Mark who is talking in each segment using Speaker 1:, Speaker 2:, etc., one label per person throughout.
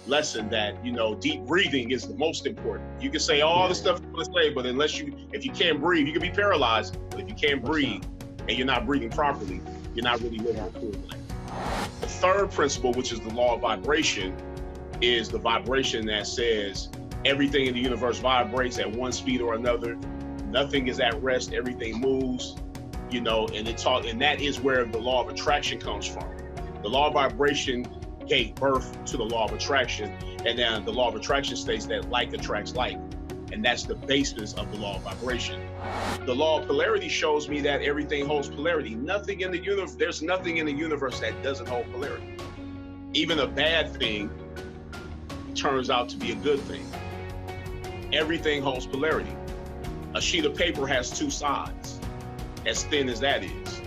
Speaker 1: lesson that, deep breathing is the most important. You can say all the stuff you want to say, but if you can't breathe, you can be paralyzed. But if you can't breathe and you're not breathing properly, you're not really living a full life. The third principle, which is the law of vibration, is the vibration that says everything in the universe vibrates at one speed or another. Nothing is at rest. Everything moves, and that is where the law of attraction comes from. The law of vibration gave birth to the law of attraction, and then the law of attraction states that like attracts like, and that's the basis of the law of vibration. The law of polarity shows me that everything holds polarity. There's nothing in the universe that doesn't hold polarity. Even a bad thing turns out to be a good thing. Everything holds polarity. A sheet of paper has two sides, as thin as that is.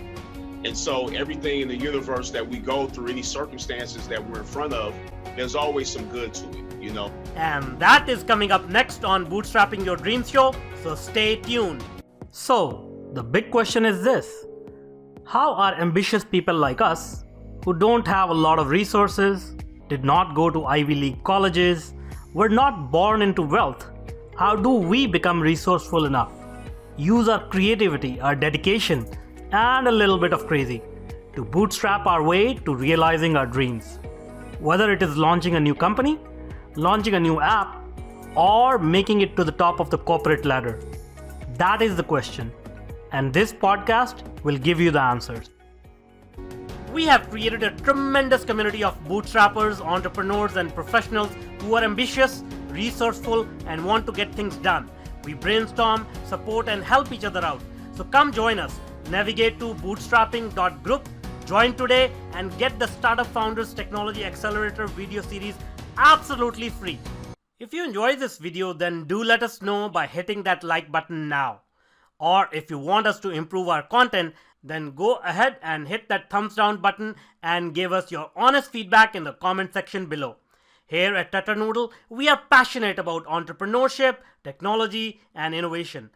Speaker 1: And so everything in the universe that we go through, any circumstances that we're in front of, there's always some good to it,
Speaker 2: And that is coming up next on Bootstrapping Your Dreams Show, so stay tuned. So, the big question is this: how are ambitious people like us, who don't have a lot of resources, did not go to Ivy League colleges, were not born into wealth, how do we become resourceful enough, use our creativity, our dedication, and a little bit of crazy to bootstrap our way to realizing our dreams? Whether it is launching a new company, launching a new app, or making it to the top of the corporate ladder. That is the question, and this podcast will give you the answers. We have created a tremendous community of bootstrappers, entrepreneurs, and professionals who are ambitious, resourceful, and want to get things done. We brainstorm, support, and help each other out. So come join us. Navigate to bootstrapping.group, join today, and get the Startup Founders Technology Accelerator video series absolutely free. If you enjoy this video, then do let us know by hitting that like button now. Or if you want us to improve our content, then go ahead and hit that thumbs down button and give us your honest feedback in the comment section below. Here at Tatternoodle, we are passionate about entrepreneurship, technology, and innovation.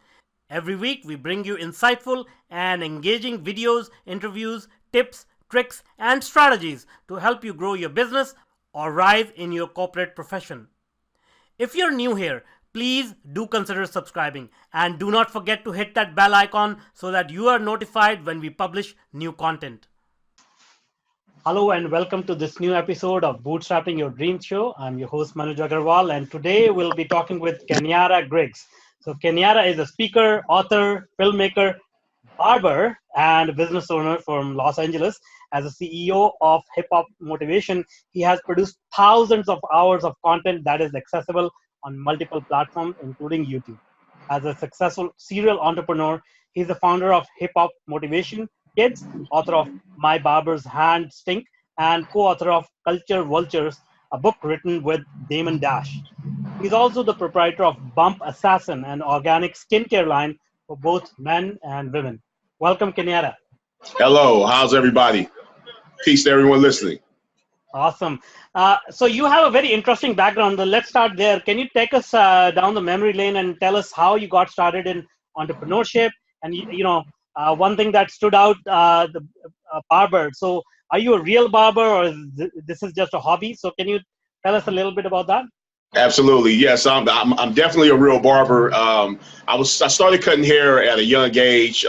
Speaker 2: Every week, we bring you insightful and engaging videos, interviews, tips, tricks, and strategies to help you grow your business or rise in your corporate profession. If you're new here, please do consider subscribing, and do not forget to hit that bell icon so that you are notified when we publish new content. Hello and welcome to this new episode of Bootstrapping Your Dreams Show. I'm your host Manuj Aggarwal, and today we'll be talking with Kenyatta Griggs. So Kenyatta is a speaker, author, filmmaker, barber, and business owner from Los Angeles. As a CEO of HipHop Motivation, he has produced thousands of hours of content that is accessible on multiple platforms, including YouTube. As a successful serial entrepreneur, he's the founder of Hip Hop Motivation Kidz, author of My Barber's Hand Stink, and co-author of Culture Vultures, a book written with Damon Dash. He's also the proprietor of Bump Assassin, an organic skincare line for both men and women. Welcome, Kenyatta.
Speaker 1: Hello, how's everybody? Peace to everyone listening.
Speaker 2: Awesome. So you have a very interesting background. Let's start there. Can you take us down the memory lane and tell us how you got started in entrepreneurship? And one thing that stood out, the barber. So are you a real barber, or this is just a hobby? So can you tell us a little bit about that?
Speaker 1: Absolutely, yes. I'm definitely a real barber. I started cutting hair at a young age,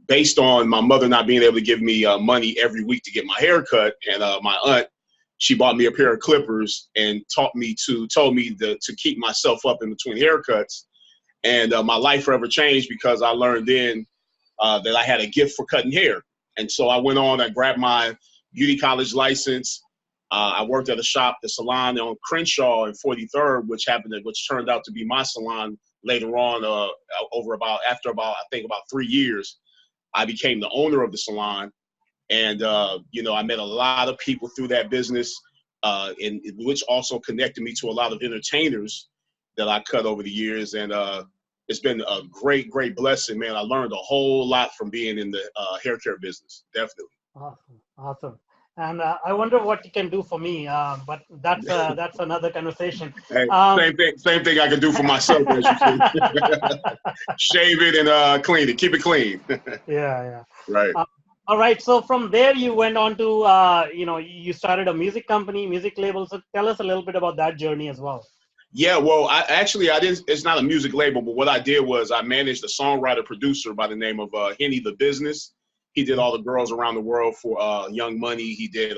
Speaker 1: based on my mother not being able to give me money every week to get my hair cut, and my aunt, she bought me a pair of clippers and told me to keep myself up in between haircuts, and my life forever changed because I learned then that I had a gift for cutting hair, and so I went on. I grabbed my beauty college license. I worked at the salon on Crenshaw and 43rd, which turned out to be my salon later on. After about 3 years, I became the owner of the salon, and I met a lot of people through that business, and which also connected me to a lot of entertainers that I cut over the years, and it's been a great blessing, man. I learned a whole lot from being in the hair care business, definitely.
Speaker 2: Awesome. And I wonder what you can do for me, but that's another conversation.
Speaker 1: Hey, same thing I can do for myself. As you see. Shave it and clean it. Keep it clean.
Speaker 2: Yeah.
Speaker 1: Right.
Speaker 2: All right. So from there, you went on to, you started a music company, music label. So tell us a little bit about that journey as well.
Speaker 1: Yeah, well, I didn't. It's not a music label, but what I did was I managed a songwriter producer by the name of Henny the Business. He did all the girls around the world for Young Money. He did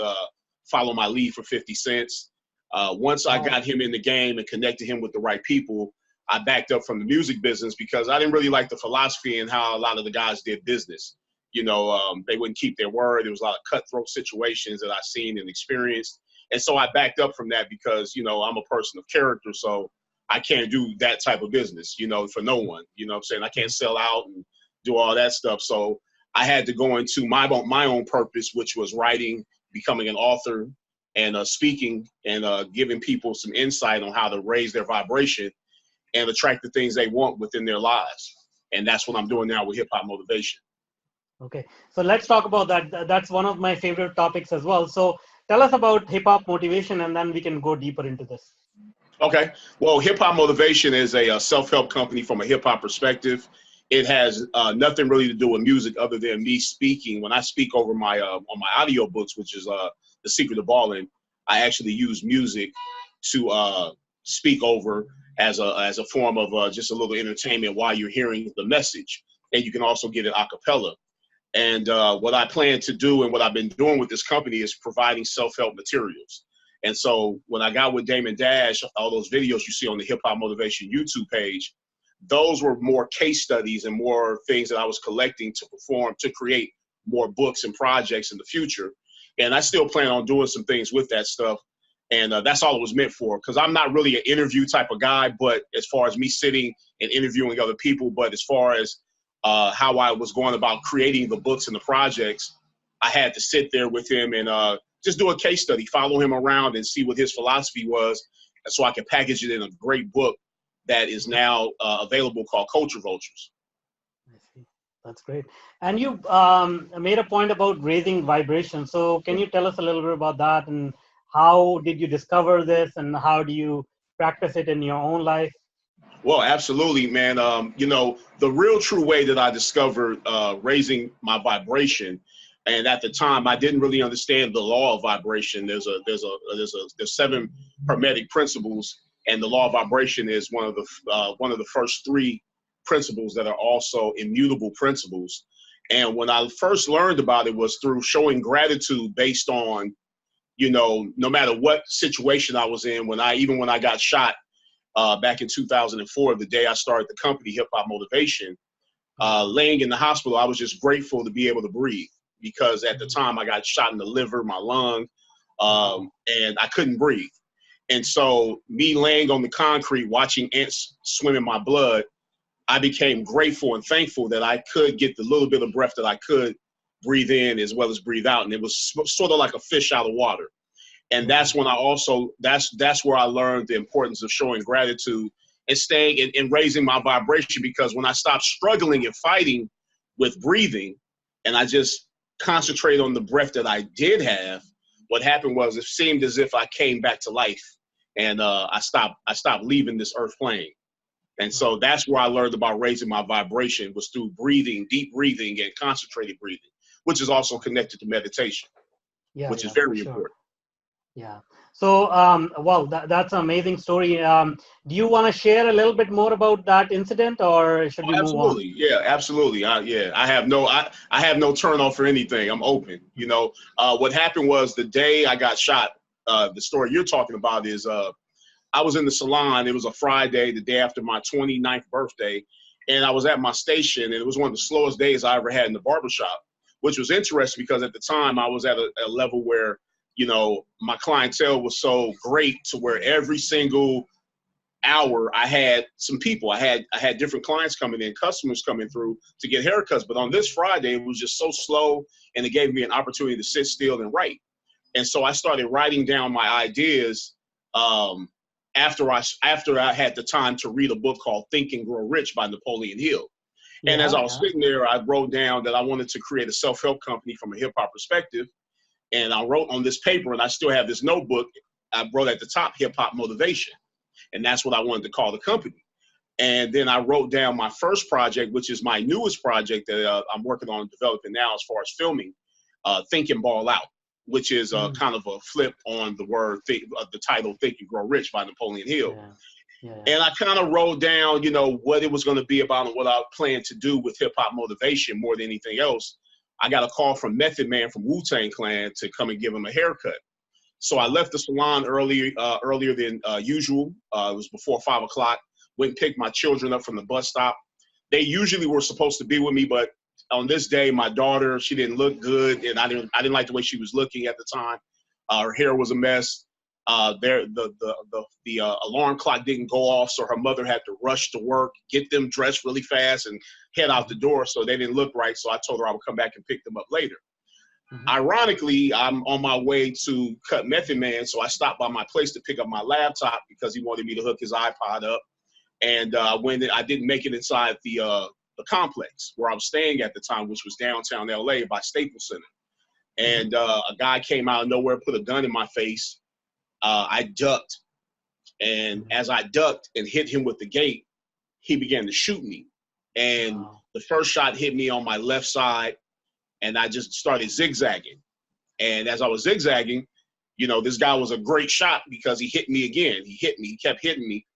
Speaker 1: Follow My Lead for 50 Cents. Once I got him in the game and connected him with the right people, I backed up from the music business because I didn't really like the philosophy and how a lot of the guys did business. They wouldn't keep their word. There was a lot of cutthroat situations that I've seen and experienced. And so I backed up from that because, I'm a person of character. So I can't do that type of business, for no one. You know what I'm saying? I can't sell out and do all that stuff. So I had to go into my own purpose, which was writing, becoming an author, and speaking and giving people some insight on how to raise their vibration and attract the things they want within their lives. And that's what I'm doing now with Hip Hop Motivation.
Speaker 2: Okay, so let's talk about that. That's one of my favorite topics as well. So tell us about Hip Hop Motivation, and then we can go deeper into this.
Speaker 1: Okay. Well, Hip Hop Motivation is a self-help company from a hip hop perspective. It has nothing really to do with music other than me speaking. When I speak over my on my audio books, which is The Secret of Ballin', I actually use music to speak over as a form of just a little entertainment while you're hearing the message. And you can also get it a cappella. And what I plan to do and what I've been doing with this company is providing self-help materials. And so when I got with Damon Dash, all those videos you see on the Hip Hop Motivation YouTube page, those were more case studies and more things that I was collecting to perform, to create more books and projects in the future. And I still plan on doing some things with that stuff. And that's all it was meant for, because I'm not really an interview type of guy, but as far as me sitting and interviewing other people, but as far as how I was going about creating the books and the projects, I had to sit there with him and just do a case study, follow him around and see what his philosophy was, so I could package it in a great book that is now available called Culture Vultures.
Speaker 2: I see. That's great. And you made a point about raising vibration. So can you tell us a little bit about that, and how did you discover this, and how do you practice it in your own life?
Speaker 1: Well, absolutely, man. The real true way that I discovered raising my vibration, and at the time I didn't really understand the law of vibration. There's 7 Hermetic principles, and the law of vibration is one of the first 3 principles that are also immutable principles. And when I first learned about it was through showing gratitude based on, no matter what situation I was in. When I got shot back in 2004, the day I started the company, Hip Hop Motivation, laying in the hospital, I was just grateful to be able to breathe, because at the time I got shot in the liver, my lung, and I couldn't breathe. And so me laying on the concrete, watching ants swim in my blood, I became grateful and thankful that I could get the little bit of breath that I could breathe in as well as breathe out. And it was sort of like a fish out of water. And that's when that's where I learned the importance of showing gratitude and staying and raising my vibration, because when I stopped struggling and fighting with breathing and I just concentrate on the breath that I did have, what happened was it seemed as if I came back to life, and I stopped leaving this earth plane. And so that's where I learned about raising my vibration, was through breathing, deep breathing and concentrated breathing, which is also connected to meditation, which is very important.
Speaker 2: Yeah. So, well, that's an amazing story. Do you want to share a little bit more about that incident, or should we move on?
Speaker 1: Absolutely. Yeah, absolutely. I have no turn off for anything. I'm open. What happened was the day I got shot, the story you're talking about is I was in the salon. It was a Friday, the day after my 29th birthday. And I was at my station, and it was one of the slowest days I ever had in the barbershop, which was interesting because at the time I was at a level where, my clientele was so great to where every single hour I had some people. I had different clients coming in, customers coming through to get haircuts. But on this Friday, it was just so slow, and it gave me an opportunity to sit still and write. And so I started writing down my ideas after I had the time to read a book called Think and Grow Rich by Napoleon Hill. And as I was sitting there, I wrote down that I wanted to create a self-help company from a hip hop perspective. And I wrote on this paper, and I still have this notebook, I wrote at the top, Hip Hop Motivation. And that's what I wanted to call the company. And then I wrote down my first project, which is my newest project that I'm working on developing now as far as filming. Think and Ball Out, which is kind of a flip on the word, the title Think and Grow Rich by Napoleon Hill. And I kind of wrote down, what it was going to be about and what I planned to do with Hip Hop Motivation more than anything else. I got a call from Method Man from Wu-Tang Clan to come and give him a haircut. So I left the salon earlier than usual. It was before 5 o'clock. Went and picked my children up from the bus stop. They usually were supposed to be with me, but on this day, my daughter, she didn't look good, and I didn't like the way she was looking at the time. Her hair was a mess. The alarm clock didn't go off, so her mother had to rush to work, get them dressed really fast, and head out the door. So they didn't look right. So I told her I would come back and pick them up later. Ironically, I'm on my way to cut Method Man, so I stopped by my place to pick up my laptop because he wanted me to hook his iPod up. And I didn't make it inside the complex where I was staying at the time, which was downtown LA by Staples Center. And a guy came out of nowhere, put a gun in my face. I ducked. And as I ducked and hit him with the gate, he began to shoot me. And the first shot hit me on my left side, and I just started zigzagging. And as I was zigzagging, this guy was a great shot because he hit me again. He kept hitting me.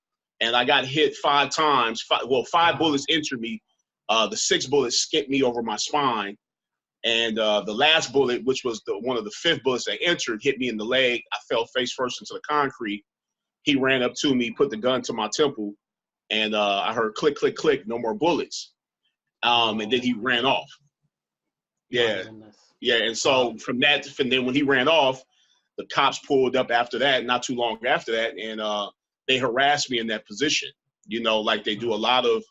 Speaker 1: And I got hit 5 times. 5 bullets entered me. The 6th bullet skipped me over my spine. And the last bullet, which was one of the 5th bullets that entered, hit me in the leg. I fell face first into the concrete. He ran up to me, put the gun to my temple, and I heard click, click, click, no more bullets. And then he ran off. Yeah. And so from then when he ran off, the cops pulled up after that, not too long after that, and they harassed me in that position, like they do a lot of,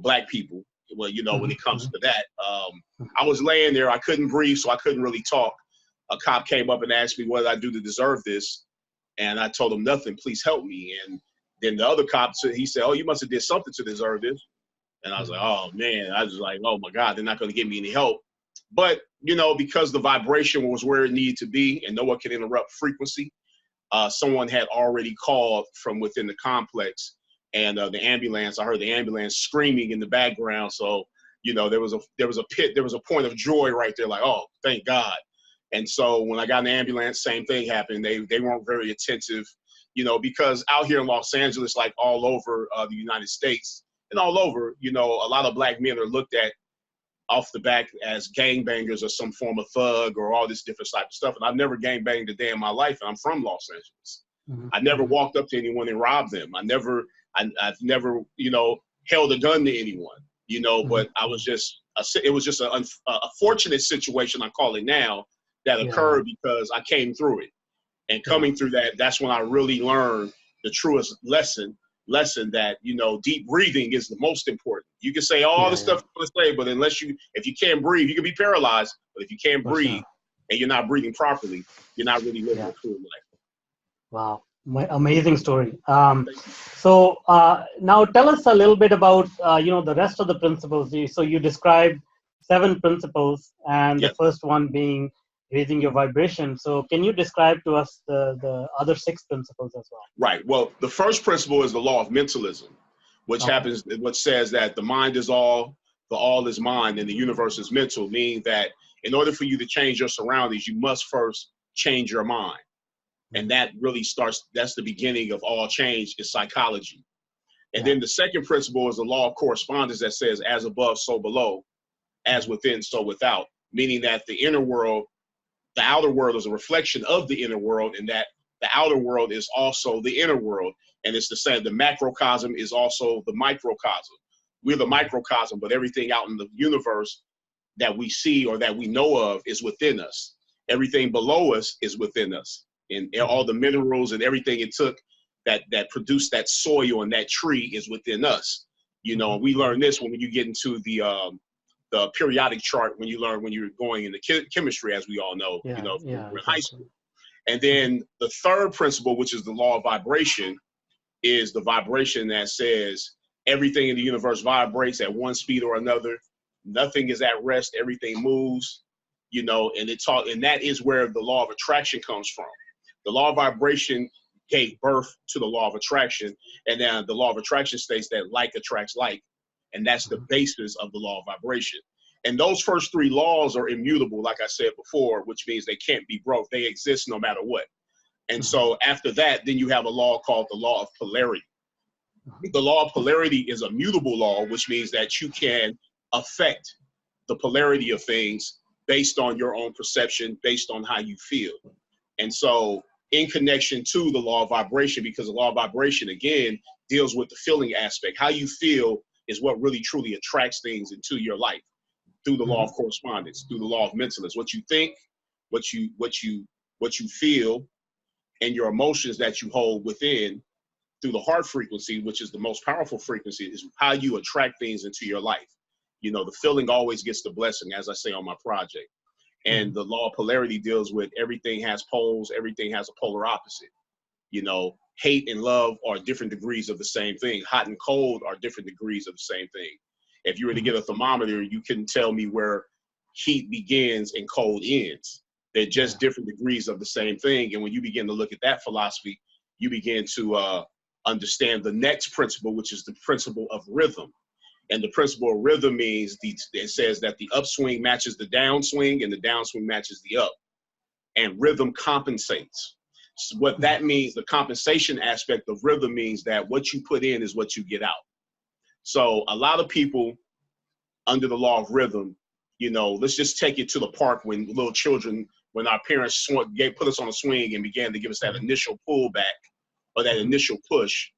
Speaker 1: black people, when it comes to that. I was laying there, I couldn't breathe, so I couldn't really talk. A cop came up and asked me, what did I do to deserve this? And I told him nothing, please help me. And then the other cop, he said, oh, you must have did something to deserve this. And I was like, oh man, I was like, oh my God, they're not going to give me any help. But, because the vibration was where it needed to be and no one could interrupt frequency, someone had already called from within the complex, and the ambulance, I heard the ambulance screaming in the background. So, there was a point of joy right there, like, oh, thank God. And so when I got in the ambulance, same thing happened. They weren't very attentive, because out here in Los Angeles, like all over the United States and all over, a lot of black men are looked at off the back as gangbangers or some form of thug or all this different type of stuff. And I've never gangbanged a day in my life, and I'm from Los Angeles. I never walked up to anyone and robbed them. I've never, held a gun to anyone, but it was just a fortunate situation, I call it now, that occurred because I came through it. And coming through that, that's when I really learned the truest lesson that, deep breathing is the most important. You can say all the stuff you want to say, but if you can't breathe, you can be paralyzed. But if you can't breathe and you're not breathing properly, you're not really living a full life.
Speaker 2: Wow. Amazing story. So now tell us a little bit about, the rest of the principles. So you described 7 principles, and the first one being raising your vibration. So can you describe to us the other 6 principles as well?
Speaker 1: Right. Well, the first principle is the law of mentalism, which says that the mind is all, the all is mind, and the universe is mental, meaning that in order for you to change your surroundings, you must first change your mind. And that really that's the beginning of all change, is psychology. And then the second principle is the law of correspondence that says, as above, so below, as within, so without, meaning that the outer world is a reflection of the inner world, and that the outer world is also the inner world. And it's the same, the macrocosm is also the microcosm. We're the microcosm, but everything out in the universe that we see or that we know of is within us. Everything below us is within us. And all the minerals and everything it took that produced that soil and that tree is within us. And we learn this when you get into the periodic chart, when you're going into chemistry, as we all know, in high school. And then the third principle, which is the law of vibration, is the vibration that says everything in the universe vibrates at one speed or another. Nothing is at rest. Everything moves, and that is where the law of attraction comes from. The law of vibration gave birth to the law of attraction. And then the law of attraction states that like attracts like. And that's the basis of the law of vibration. And those first three laws are immutable, like I said before, which means they can't be broke. They exist no matter what. And so after that, then you have a law called the law of polarity. The law of polarity is a mutable law, which means that you can affect the polarity of things based on your own perception, based on how you feel. And so in connection to the law of vibration, because the law of vibration, again, deals with the feeling aspect. How you feel is what really truly attracts things into your life through the law of correspondence, through the law of mentalism. What you think, what you feel, and your emotions that you hold within through the heart frequency, which is the most powerful frequency, is how you attract things into your life. You know, the feeling always gets the blessing, as I say on my project. And the law of polarity deals with everything has poles, everything has a polar opposite. You know, hate and love are different degrees of the same thing. Hot and cold are different degrees of the same thing. If you were to get a thermometer, you couldn't tell me where heat begins and cold ends. They're just different degrees of the same thing. And when you begin to look at that philosophy, you begin to understand the next principle, which is the principle of rhythm. And the principle of rhythm means it says that the upswing matches the downswing and the downswing matches the up. And rhythm compensates. So what that means, the compensation aspect of rhythm means that what you put in is what you get out. So a lot of people under the law of rhythm, you know, let's just take it to the park when little children, when our parents put us on a swing and began to give us that initial pullback or that initial push.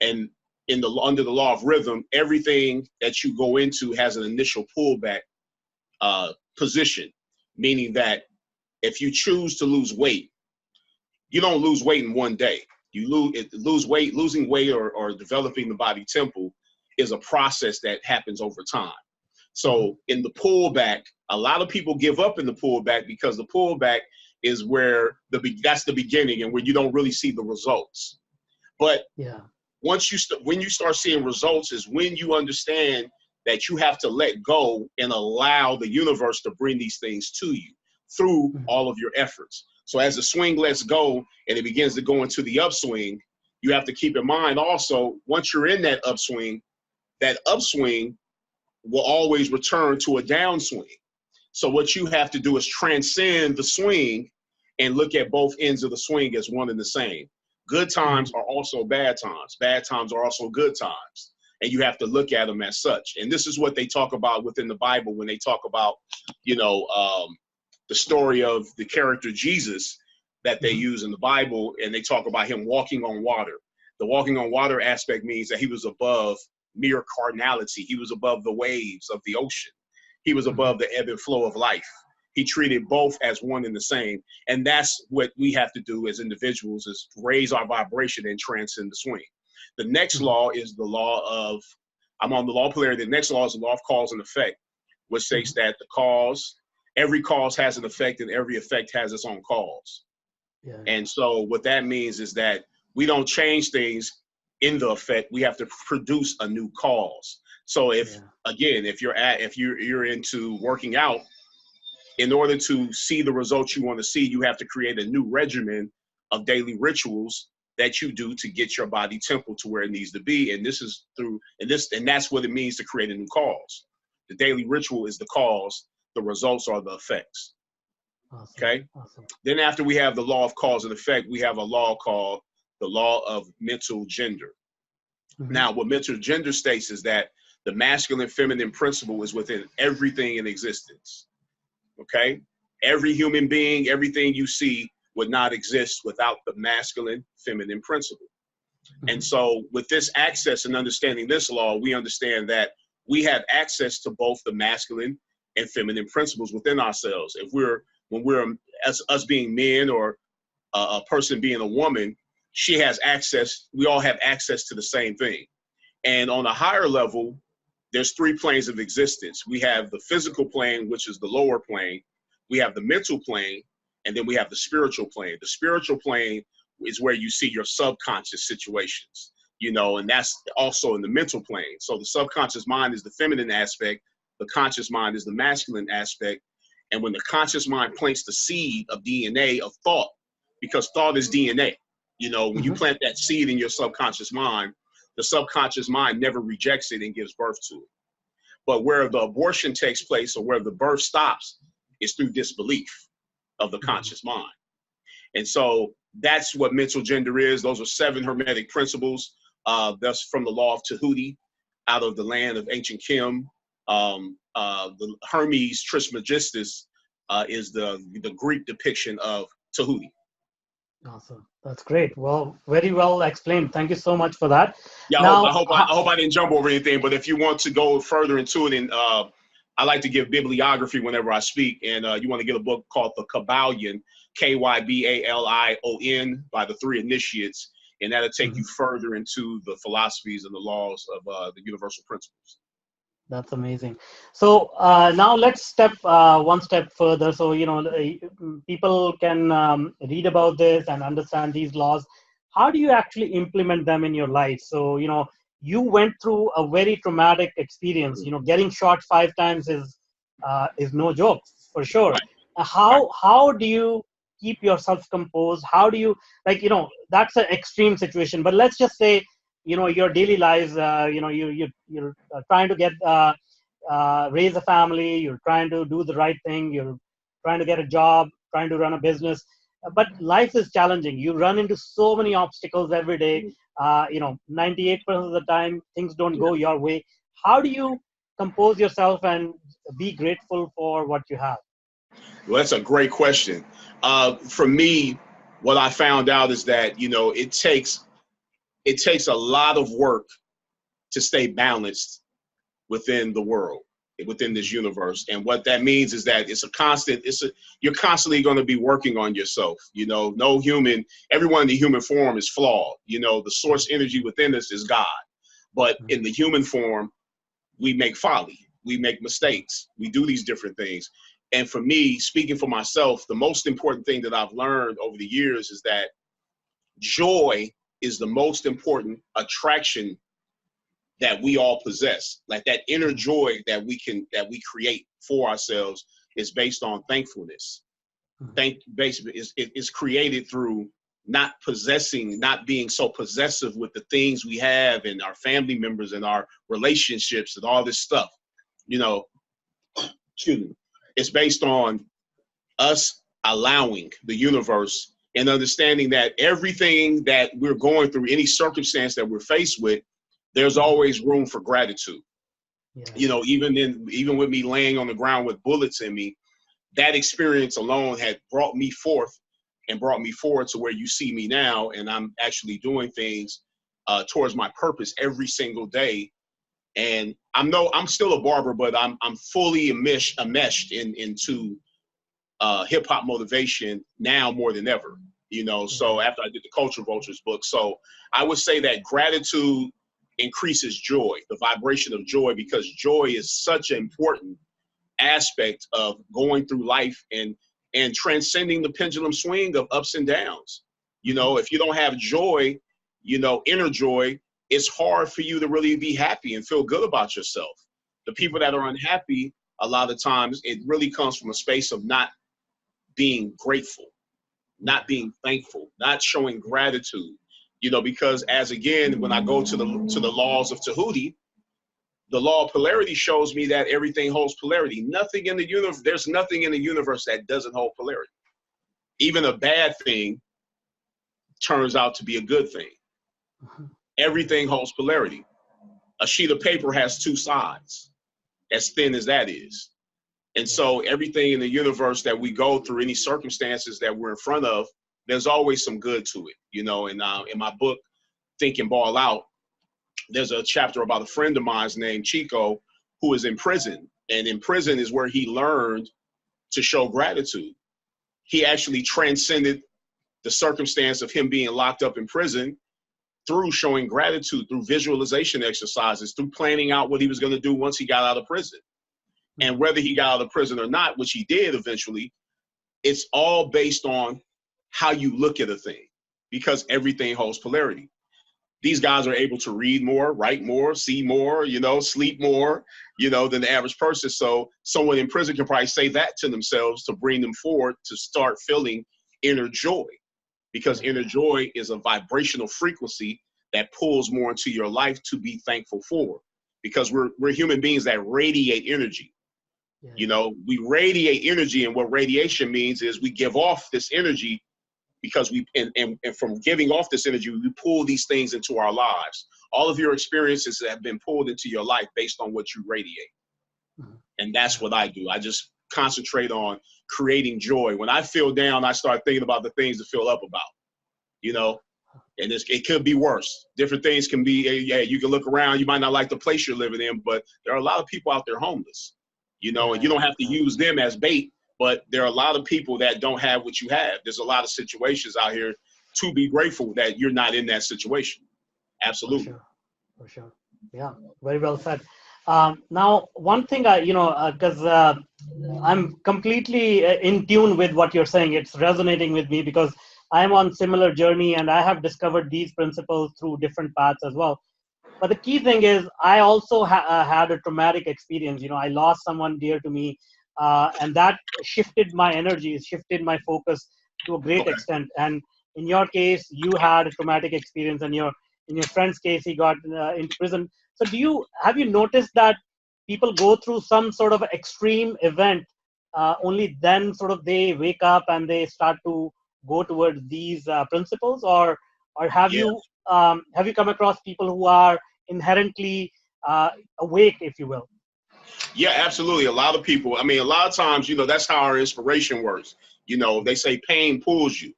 Speaker 1: And under the law of rhythm, everything that you go into has an initial pullback position, meaning that if you choose to lose weight, you don't lose weight in one day. You lose weight, losing weight or developing the body temple is a process that happens over time. So in the pullback, a lot of people give up in the pullback because the pullback is where that's the beginning and where you don't really see the results. But when you start seeing results is when you understand that you have to let go and allow the universe to bring these things to you through all of your efforts. So as the swing lets go and it begins to go into the upswing, you have to keep in mind also, once you're in that upswing will always return to a downswing. So what you have to do is transcend the swing and look at both ends of the swing as one and the same. Good times are also bad times. Bad times are also good times. And you have to look at them as such. And this is what they talk about within the Bible when they talk about, you know, the story of the character Jesus that they use in the Bible. And they talk about him walking on water. The walking on water aspect means that he was above mere carnality. He was above the waves of the ocean. He was above the ebb and flow of life. He treated both as one and the same. And that's what we have to do as individuals, is raise our vibration and transcend the swing. The next law is the law of, I'm on the law of polarity. The next law is the law of cause and effect, which states that every cause has an effect and every effect has its own cause. And so what that means is that we don't change things in the effect, we have to produce a new cause. So if you're into working out, in order to see the results you want to see, you have to create a new regimen of daily rituals that you do to get your body temple to where it needs to be. And that's what it means to create a new cause. The daily ritual is the cause, the results are the effects.
Speaker 2: Awesome.
Speaker 1: Okay.
Speaker 2: Awesome.
Speaker 1: Then after we have the law of cause and effect, we have a law called the law of mental gender. Now, what mental gender states is that the masculine feminine principle is within everything in existence. Okay? Every human being, everything you see would not exist without the masculine feminine principle. And so with this access and understanding this law, we understand that we have access to both the masculine and feminine principles within ourselves. When we're us being men or a person being a woman, she has access, we all have access to the same thing. And on a higher level, there's three planes of existence. We have the physical plane, which is the lower plane. We have the mental plane, and then we have the spiritual plane. The spiritual plane is where you see your subconscious situations, you know, and that's also in the mental plane. So the subconscious mind is the feminine aspect. The conscious mind is the masculine aspect. And when the conscious mind plants the seed of DNA of thought, because thought is DNA, you know, when you plant that seed in your subconscious mind, the subconscious mind never rejects it and gives birth to it. But where the abortion takes place or where the birth stops is through disbelief of the conscious mind. And so that's what mental gender is. Those are 7 Hermetic principles. That's from the law of Tahuti, out of the land of ancient Kim. The Hermes Trismegistus is the Greek depiction of Tahuti.
Speaker 2: Awesome. That's great. Well, very well explained. Thank you so much for that.
Speaker 1: Yeah,
Speaker 2: Now,
Speaker 1: I hope I didn't jump over anything, but if you want to go further into it, and I like to give bibliography whenever I speak, and you want to get a book called The Kybalion, Kybalion, by the 3 initiates, and that'll take you further into the philosophies and the laws of the universal principles.
Speaker 2: That's amazing. So now let's step one step further. So, people can read about this and understand these laws. How do you actually implement them in your life? So, you went through a very traumatic experience. Getting shot 5 times is no joke, for sure. How do you keep yourself composed? How do you, that's an extreme situation. But let's just say, your daily lives, you're trying to get raise a family, you're trying to do the right thing, you're trying to get a job, trying to run a business, but life is challenging. You run into so many obstacles every day. 98% of the time things don't go your way. How do you compose yourself and be grateful for what you have?
Speaker 1: Well, that's a great question. For me, what I found out is that it takes a lot of work to stay balanced within the world, within this universe. And what that means is that you're constantly going to be working on yourself. No human, everyone in the human form is flawed. The source energy within us is God. But in the human form, we make folly, we make mistakes, we do these different things. And for me, speaking for myself, the most important thing that I've learned over the years is that joy is the most important attraction that we all possess. Like that inner joy that we create for ourselves is based on thankfulness. Basically is created through not being so possessive with the things we have and our family members and our relationships and all this stuff. Excuse me. It's based on us allowing the universe and understanding that everything that we're going through, any circumstance that we're faced with, there's always room for gratitude. Yeah. Even with me laying on the ground with bullets in me, that experience alone had brought me forth and brought me forward to where you see me now. And I'm actually doing things towards my purpose every single day. And I'm still a barber, but I'm fully enmeshed into Hip Hop Motivation now more than ever. So after I did the Culture Vultures book, so I would say that gratitude increases joy, the vibration of joy, because joy is such an important aspect of going through life and transcending the pendulum swing of ups and downs. If you don't have joy, inner joy, it's hard for you to really be happy and feel good about yourself. The people that are unhappy, a lot of times, it really comes from a space of not being grateful, not being thankful, not showing gratitude. Because when I go to the laws of Tahuti, the law of polarity shows me that everything holds polarity. There's nothing in the universe that doesn't hold polarity. Even a bad thing turns out to be a good thing. Everything holds polarity. A sheet of paper has 2 sides, as thin as that is. And so everything in the universe that we go through, any circumstances that we're in front of, there's always some good to it. And in my book, Think and Ball Out, there's a chapter about a friend of mine named Chico who is in prison. And in prison is where he learned to show gratitude. He actually transcended the circumstance of him being locked up in prison through showing gratitude, through visualization exercises, through planning out what he was going to do once he got out of prison. And whether he got out of prison or not, which he did eventually, it's all based on how you look at a thing, because everything holds polarity. These guys are able to read more, write more, see more, sleep more, than the average person. So someone in prison can probably say that to themselves to bring them forward to start feeling inner joy, because inner joy is a vibrational frequency that pulls more into your life to be thankful for. because we're human beings that radiate energy.
Speaker 2: Yeah.
Speaker 1: You know, we radiate energy, and what radiation means is we give off this energy because and from giving off this energy, we pull these things into our lives. All of your experiences have been pulled into your life based on what you radiate.
Speaker 2: Mm-hmm.
Speaker 1: And that's what I do. I just concentrate on creating joy. When I feel down, I start thinking about the things to feel up about, you know, and it could be worse. Different things can be, yeah, you can look around, you might not like the place you're living in, but there are a lot of people out there homeless, you know, and you don't have to use them as bait, but there are a lot of people that don't have what you have. There's a lot of situations out here to be grateful that you're not in that situation. Absolutely.
Speaker 2: For sure. Yeah, very well said. Now, one thing because I'm completely in tune with what you're saying. It's resonating with me because I'm on similar journey and I have discovered these principles through different paths as well. But the key thing is, I also had a traumatic experience. You know, I lost someone dear to me, and that shifted my energies, shifted my focus to a great extent. And in your case, you had a traumatic experience, and in your friend's case, he got into prison. So, have you noticed that people go through some sort of extreme event, only then sort of they wake up and they start to go towards these principles, or have you come across people who are inherently awake, if you will?
Speaker 1: Yeah, absolutely. A lot of people, I mean, a lot of times, you know, that's how our inspiration works. You know, they say pain pulls you,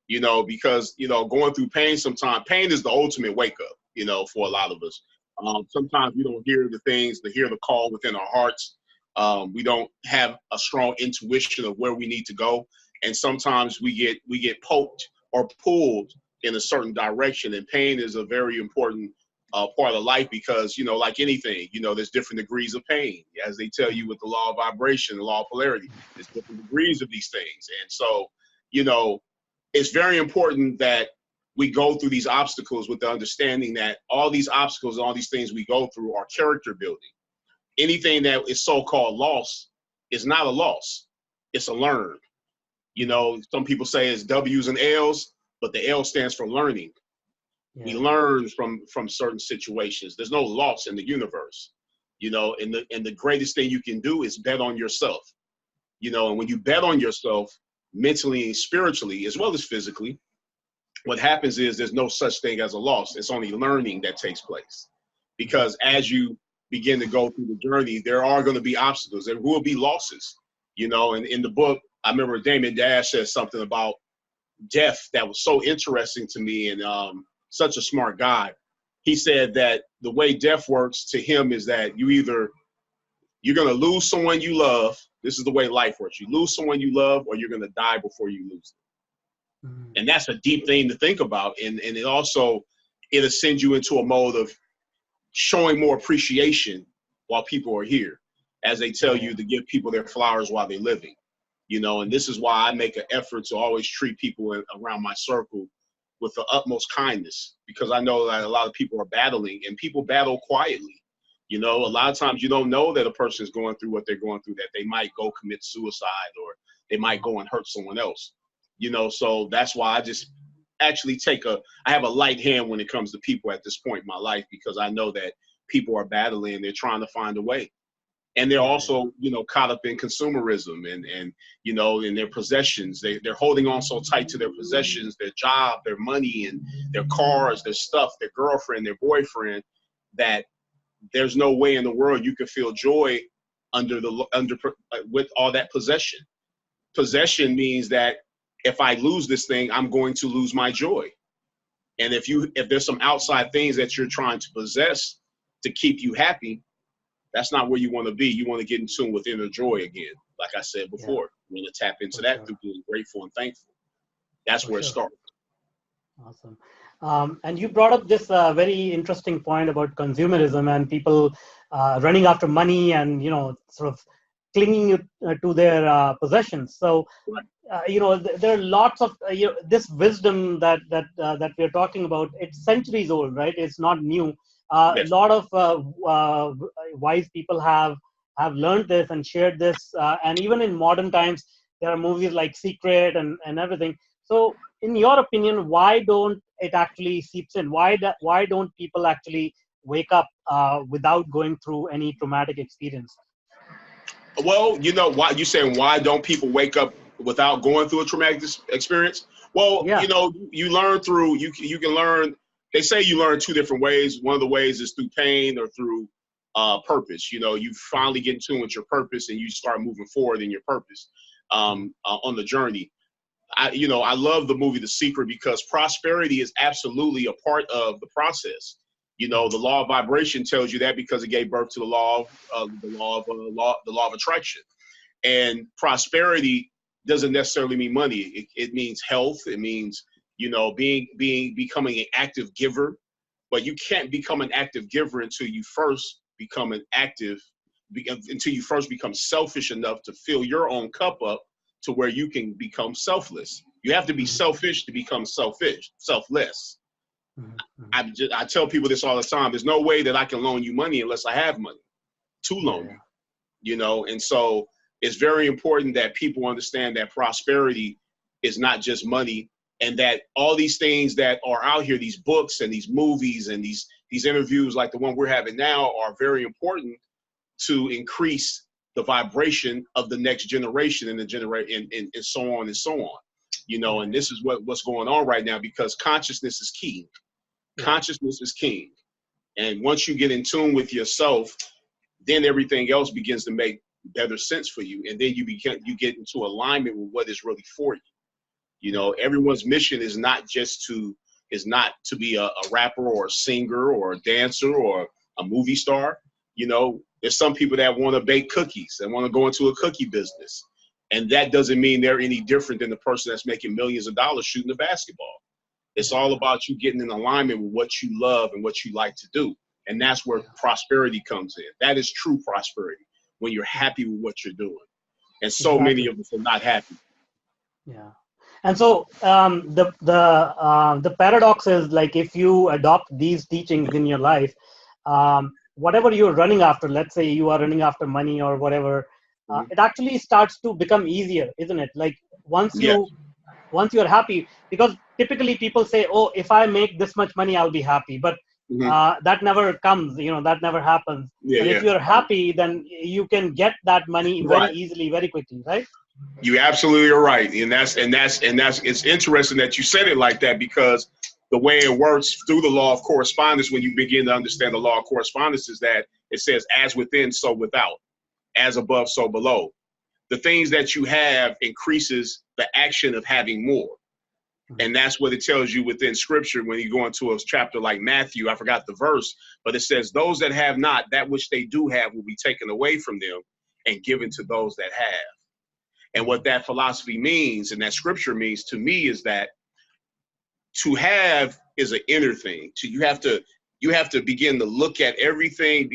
Speaker 1: you know, because, you know, going through pain sometimes, pain is the ultimate wake up, you know, for a lot of us. Sometimes we don't hear the things, to hear the call within our hearts. We don't have a strong intuition of where we need to go. And sometimes we get poked or pulled in a certain direction. And pain is a very important part of life because, you know, like anything, you know, there's different degrees of pain. As they tell you with the law of vibration, the law of polarity, there's different degrees of these things. And so, you know, it's very important that we go through these obstacles with the understanding that all these obstacles and all these things we go through are character building. Anything that is so-called loss is not a loss. It's a learn. You know, some people say it's W's and L's, but the L stands for learning. Yeah. We learn from certain situations. There's no loss in the universe, you know, and the greatest thing you can do is bet on yourself, you know, and when you bet on yourself mentally and spiritually, as well as physically, what happens is there's no such thing as a loss. It's only learning that takes place. Because as you begin to go through the journey, there are going to be obstacles. There will be losses, you know, and in the book, I remember Damon Dash said something about death that was so interesting to me, and such a smart guy. He said that the way death works to him is that you're going to lose someone you love. This is the way life works. You lose someone you love, or you're going to die before you lose them. And that's a deep thing to think about. And it also, it'll send you into a mode of showing more appreciation while people are here, as they tell you to give people their flowers while they're living, you know. And this is why I make an effort to always treat people around my circle with the utmost kindness, because I know that a lot of people are battling, and people battle quietly. You know, a lot of times you don't know that a person is going through what they're going through, that they might go commit suicide, or they might go and hurt someone else. You know, so that's why I just actually I have a light hand when it comes to people at this point in my life, because I know that people are battling and they're trying to find a way. And they're also, you know, caught up in consumerism and you know, in their possessions. They're holding on so tight to their possessions, their job, their money, and their cars, their stuff, their girlfriend, their boyfriend, that there's no way in the world you can feel joy with all that possession. Possession means that if I lose this thing, I'm going to lose my joy. And if there's some outside things that you're trying to possess to keep you happy, that's not where you want to be. You want to get in tune with inner joy again. Like I said before, you want to tap into that through being grateful and thankful. That's where it starts.
Speaker 2: Awesome. And you brought up this very interesting point about consumerism and people running after money and, you know, sort of clinging to their possessions. So, you know, there are lots of this wisdom that we're talking about. It's centuries old, right? It's not new. A lot of wise people have learned this and shared this, and even in modern times, there are movies like Secret and everything. So, in your opinion, why don't it actually seeps in? Why don't people actually wake up without going through any traumatic experience?
Speaker 1: Well, you know, why you saying why don't people wake up without going through a traumatic experience? Well,
Speaker 2: Yeah.
Speaker 1: you know, you learn through you can learn. They say you learn two different ways. One of the ways is through pain or through purpose. You know, you finally get in tune with your purpose and you start moving forward in your purpose on the journey. I love the movie The Secret because prosperity is absolutely a part of the process. You know, the law of vibration tells you that because it gave birth to the law of attraction. And prosperity doesn't necessarily mean money. It means health. It means, you know, becoming an active giver. But you can't become an active giver until you first become until you first become selfish enough to fill your own cup up to where you can become selfless. You have to be selfish to become selfless. I tell people this all the time. There's no way that I can loan you money unless I have money to loan you, you know? And so it's very important that people understand that prosperity is not just money, and that all these things that are out here, these books and these movies and these interviews like the one we're having now are very important to increase the vibration of the next generation and and so on and so on. You know, and this is what's going on right now because consciousness is key. Consciousness is king. And once you get in tune with yourself, then everything else begins to make better sense for you. And then you get into alignment with what is really for you. You know, everyone's mission is not to be a rapper or a singer or a dancer or a movie star. You know, there's some people that want to bake cookies and want to go into a cookie business. And that doesn't mean they're any different than the person that's making millions of dollars shooting a basketball. It's all about you getting in alignment with what you love and what you like to do. And that's where prosperity comes in. That is true prosperity, when you're happy with what you're doing. And so many of us are not happy.
Speaker 2: Yeah. And so the paradox is, like, if you adopt these teachings in your life, whatever you're running after, let's say you are running after money or whatever, it actually starts to become easier, isn't it? Like once you're happy, because typically people say, oh, if I make this much money, I'll be happy. But that never comes, you know, that never happens. And if you're happy, then you can get that money very easily, very quickly, right?
Speaker 1: You absolutely are right. And that's it's interesting that you said it like that, because the way it works through the law of correspondence, when you begin to understand the law of correspondence, is that it says as within, so without, as above, so below. The things that you have increases the action of having more. And that's what it tells you within scripture. When you go into a chapter like Matthew, I forgot the verse, but it says those that have not, that which they do have will be taken away from them and given to those that have. And what that philosophy means and that scripture means to me is that to have is an inner thing. So you have to begin to look at everything,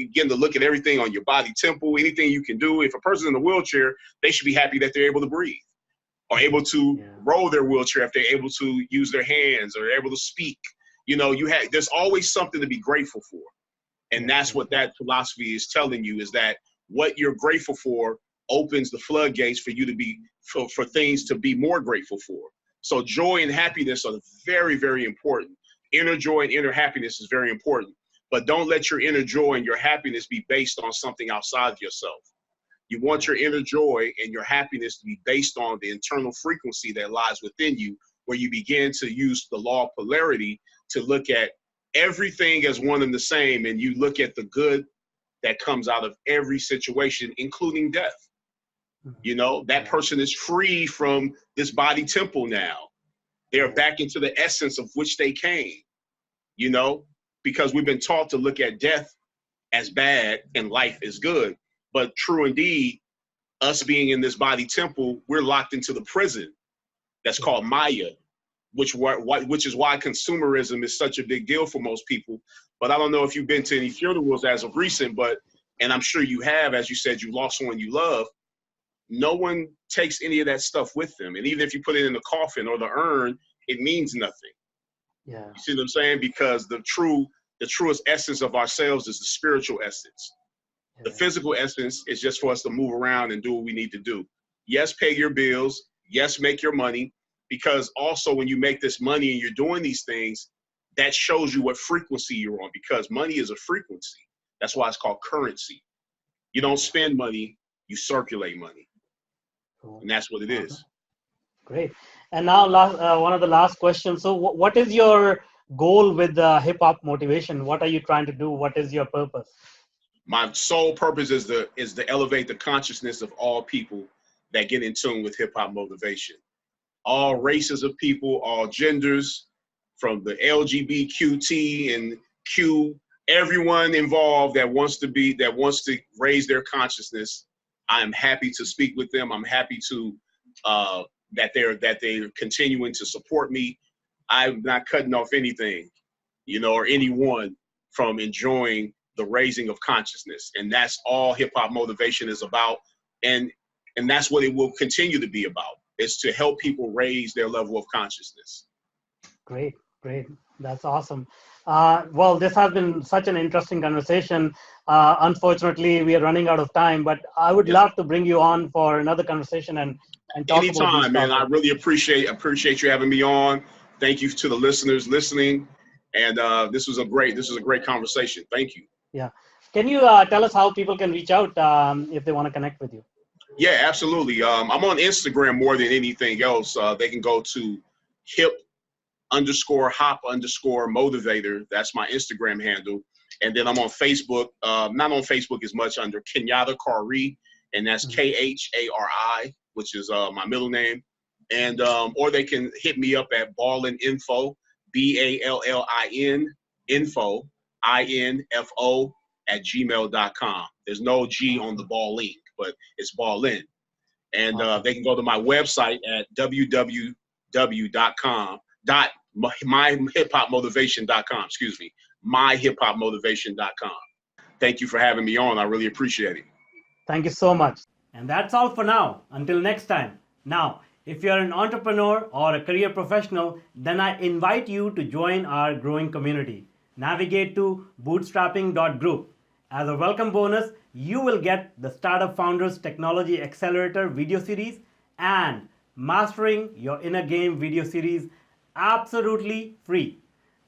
Speaker 1: on your body temple, anything you can do. If a person's in a wheelchair, they should be happy that they're able to breathe, or able to roll their wheelchair, if they're able to use their hands or able to speak. You know, there's always something to be grateful for. And that's what that philosophy is telling you, is that what you're grateful for opens the floodgates for you to be, for things to be more grateful for. So joy and happiness are very, very important. Inner joy and inner happiness is very important. But don't let your inner joy and your happiness be based on something outside of yourself. You want your inner joy and your happiness to be based on the internal frequency that lies within you, where you begin to use the law of polarity to look at everything as one and the same, and you look at the good that comes out of every situation, including death. You know, that person is free from this body temple now. They're back into the essence of which they came, you know, because we've been taught to look at death as bad and life as good. But true indeed, us being in this body temple, we're locked into the prison that's called Maya, which is why consumerism is such a big deal for most people. But I don't know if you've been to any funerals as of recent, and I'm sure you have, as you said, you lost someone you love. No one takes any of that stuff with them. And even if you put it in the coffin or the urn, it means nothing. Yeah. You see what I'm saying? Because the truest essence of ourselves is the spiritual essence. Yeah. The physical essence is just for us to move around and do what we need to do. Yes, pay your bills. Yes, make your money. Because also when you make this money and you're doing these things, that shows you what frequency you're on, because money is a frequency. That's why it's called currency. You don't spend money, you circulate money.
Speaker 2: Cool.
Speaker 1: And that's what it is.
Speaker 2: Great. And now one of the last questions. So what is your goal with Hip Hop Motivation? What are you trying to do? What is your purpose?
Speaker 1: My sole purpose is to elevate the consciousness of all people that get in tune with hip hop motivation. All races of people, all genders, from the LGBTQT and Q, everyone involved that wants to raise their consciousness. I am happy to speak with them. I'm happy to that they're continuing to support me. I'm not cutting off anything, or anyone from enjoying the raising of consciousness. And that's all hip hop motivation is about. And that's what it will continue to be about. It's to help people raise their level of consciousness.
Speaker 2: Great. That's awesome. Well, this has been such an interesting conversation. Unfortunately, we are running out of time, but I would love to bring you on for another conversation and talk
Speaker 1: anytime,
Speaker 2: about these
Speaker 1: man.
Speaker 2: topics.
Speaker 1: I really appreciate you having me on. Thank you to the listeners listening. And this was a great conversation. Thank you.
Speaker 2: Yeah. Can you tell us how people can reach out if they want to connect with you?
Speaker 1: Yeah, absolutely. I'm on Instagram more than anything else. They can go to hip_hop_motivator. That's my Instagram handle. And then I'm on Facebook, not on Facebook as much, under Kenyatta Griggs, and that's Khari, which is my middle name. And or they can hit me up at Ballin Info, BALLIN info, INFO @gmail.com. There's no G on the Ballin, but it's Ballin. And they can go to my website at myhiphopmotivation.com. myhiphopmotivation.com. Thank you for having me on. I really appreciate it.
Speaker 2: Thank you so much. And that's all for now. Until next time. Now, if you're an entrepreneur or a career professional, then I invite you to join our growing community. Navigate to bootstrapping.group. As a welcome bonus, you will get the Startup Founders Technology Accelerator video series and Mastering Your Inner Game video series absolutely free.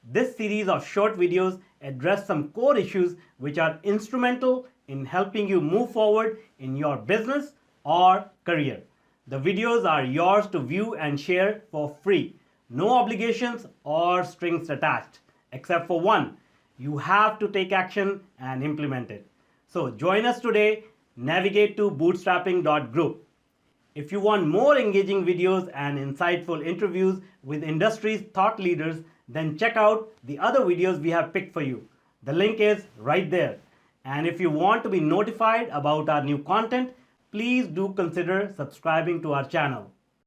Speaker 2: This series of short videos address some core issues which are instrumental in helping you move forward in your business or career. The videos are yours to view and share for free. No obligations or strings attached, except for one. You have to take action and implement it. So join us today. Navigate to bootstrapping.group. If you want more engaging videos and insightful interviews with industry's thought leaders, then check out the other videos we have picked for you. The link is right there. And if you want to be notified about our new content, please do consider subscribing to our channel.